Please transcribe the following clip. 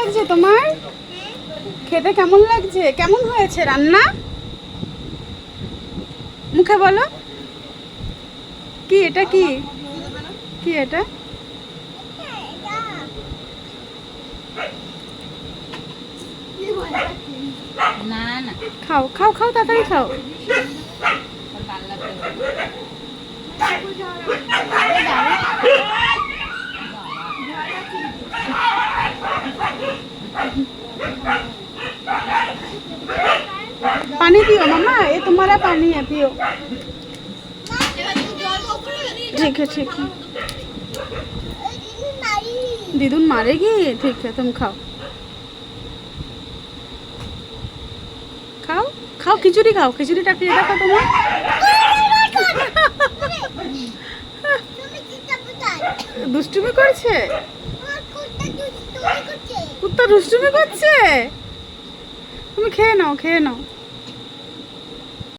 লাগছে তোমার? খেতে কেমন লাগছে? কেমন হয়েছে রান্না? মুখে বলো। কি এটা? কি কি এটা? না না খাও খাও খাও, তাড়াতাড়ি খাও। पानी पियो मम्मा, ये तुम्हारा पानी है, पियो। ठीक है ठीक है। दीदुन मारेगी? ठीक है, तुम खाओ खाओ खाओ, खिचड़ी खाओ, खिचड़ीটা খেয়ে দেখো তোমার। দুষ্টুমি করছে? কুত্তা দুষ্টুমি করছে? তুমি খেয়ে নাও, খেয়ে নাও।